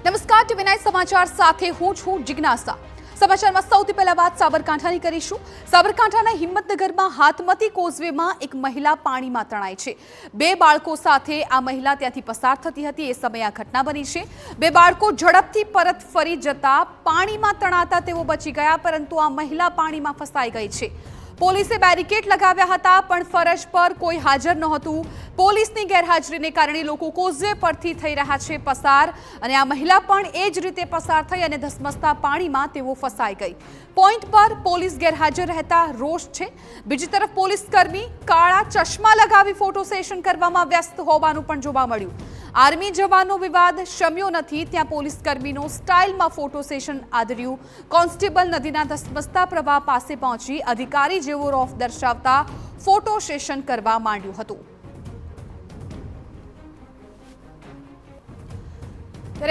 નમસ્કાર ટીવી 9 સમાચાર સાથે હું છું જિજ્ઞાસા। સમાચારમાં સૌથી પહેલા વાત સાબરકાંઠાની કરીશું। સાબરકાંઠાના હિંમતનગરમાં હાથમતી કોઝવેમાં એક મહિલા પાણીમાં તણાઈ છે। બે બાળકો સાથે આ મહિલા ત્યાંથી પસાર થતી હતી એ સમયે આ ઘટના બની છે। બે બાળકો ઝડપથી પરત ફરી જતા પાણીમાં તણાતા તેઓ બચી ગયા, પરંતુ આ મહિલા પાણીમાં ફસાઈ ગઈ છે। પોલીસે બેરિકેડ લગાવ્યા હતા, પણ ફરજ પર કોઈ હાજર નહોતું। પોલીસની ગેરહાજરીને કારણે લોકો કોઝવે પરથી થઈ રહ્યા છે પસાર, અને આ મહિલા પણ એ જ રીતે પસાર થઈ અને ધસમસતા પાણીમાં તેઓ ફસાઈ ગઈ। પોઈન્ટ પર પોલીસ ગેરહાજર રહેતા રોષ છે। બીજી તરફ પોલીસ કર્મી કાળા ચશ્મા લગાવી ફોટો સેશન કરવામાં વ્યસ્ત હોવાનું પણ જોવા મળ્યું। આર્મી જવાનો વિવાદ શમ્યો નથી, ત્યાં પોલીસ કર્મીનો સ્ટાઇલમાં ફોટો સેશન આદર્યું। કોન્સ્ટેબલ નદીના ધસમસતા પ્રવાહ પાસે પહોંચી અધિકારી જેવો રોફ દર્શાવતા ફોટો સેશન કરવા માંડ્યું હતું।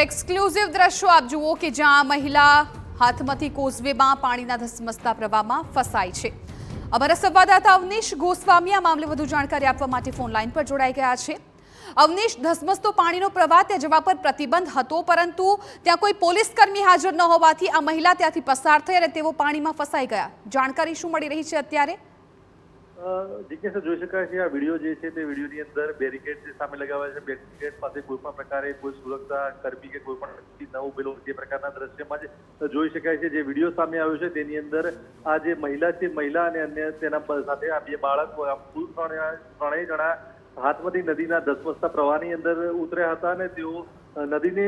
એક્સક્લુઝિવ દ્રશ્યો આપ જુઓ કે જ્યાં મહિલા હાથમતી કોઝવેમાં પાણીના ધસમસતા પ્રવાહમાં ફસાઈ છે। અમારા સંવાદદાતા અવનીશ ગોસ્વામી આ મામલે વધુ જાણકારી આપવા માટે ફોન લાઈન પર જોડાઈ ગયા છે। અવનીશ, ધસમસતો પાણીનો પ્રવાહ ત્યાં જવા પર પ્રતિબંધ હતો, પરંતુ ત્યાં કોઈ પોલીસ કર્મી હાજર ન હોવાથી આ મહિલા ત્યાંથી પસાર થઈ અને તેઓ પાણીમાં ફસાઈ ગયા। જાણકારી શું મળી રહી છે અત્યારે? જિજ્ઞાસા, જોઈ શકાય છે આ વિડીયો જે છે તે વિડીયોની અંદર બેરિકેડ જે સામે લગાવ્યા છે, બેરિકેડ પાસે કોઈ પણ પ્રકારે કોઈ સુરક્ષા કર્મી કે કોઈ પણ વ્યક્તિ ન ઉભેલો જે પ્રકારના દ્રશ્યમાં જે જોઈ શકાય છે। જે વિડીયો સામે આવ્યો છે તેની અંદર આ જે મહિલા છે, મહિલા અને અન્ય તેના સાથે આ બે બાળક કુલ ત્રણેય જણા હાથમતી નદીના ધસમસતા પ્રવાહની અંદર ઉતર્યા હતા અને તેઓ નદીને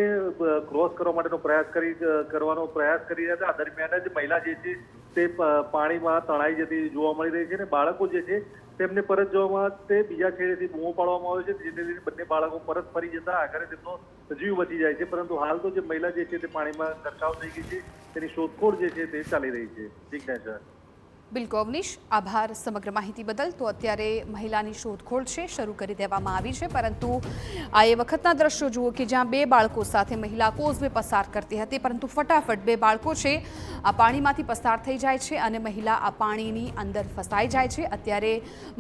ક્રોસ કરવા માટેનો કરવાનો પ્રયાસ કરી રહ્યા હતા। આ દરમિયાન જ મહિલા જે છે તે પાણીમાં તણાઈ જતી જોવા મળી રહી છે અને બાળકો જે છે તેમને પરત જવામાં તે બીજા છેડેથી બૂમો પાડવામાં આવે છે, જેને લીધે બંને બાળકો પરત ફરી જતા આખરે તેમનો જીવ બચી જાય છે। પરંતુ હાલ તો જે મહિલા જે છે તે પાણીમાં ગરકાવ થઈ ગઈ છે, તેની શોધખોળ જે છે તે ચાલી રહી છે। જિજ્ઞાસા। બિલકુલ અવનીશ, આભાર સમગ્ર માહિતી બદલ। તો અત્યારે મહિલાની શોધખોળ છે શરૂ કરી દેવામાં આવી છે, પરંતુ આ એ વખતના દ્રશ્યો જુઓ કે જ્યાં બે બાળકો સાથે મહિલા કોઝવે પસાર કરતી હતી, પરંતુ ફટાફટ બે બાળકો છે આ પાણીમાંથી પસાર થઈ જાય છે અને મહિલા આ પાણીની અંદર ફસાઈ જાય છે। અત્યારે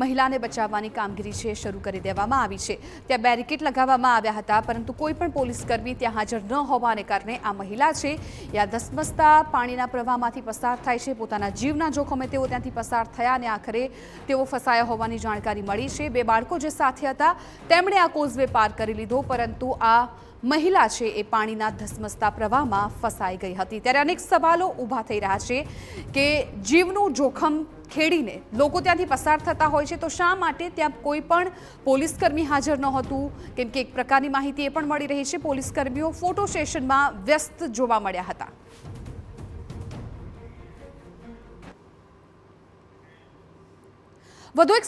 મહિલાને બચાવવાની કામગીરી છે શરૂ કરી દેવામાં આવી છે। ત્યાં બેરિકેડ લગાવવામાં આવ્યા હતા, પરંતુ કોઈ પણ પોલીસકર્મી ત્યાં હાજર ન હોવાને કારણે આ મહિલા છે એ આ ધસમસતા પાણીના પ્રવાહમાંથી પસાર થાય છે। પોતાના જીવના જોખમે તેઓ ત્યાંથી પસાર થયા અને આખરે તેઓ ફસાયા હોવાની જાણકારી મળી છે। બે બાળકો જે સાથે હતા તેમણે આ કોઝવે પાર કરી લીધો, પરંતુ આ મહિલા છે એ પાણીના ધસમસતા પ્રવાહમાં ફસાઈ ગઈ હતી। ત્યારે અનેક સવાલો ઊભા થઈ રહ્યા છે કે જીવનું જોખમ ખેડીને લોકો ત્યાંથી પસાર થતા હોય છે, તો શા માટે ત્યાં કોઈ પણ પોલીસકર્મી હાજર નહોતું? કેમ કે એક પ્રકારની માહિતી એ પણ મળી રહી છે પોલીસકર્મીઓ ફોટો સેશનમાં વ્યસ્ત જોવા મળ્યા હતા। વધુ એક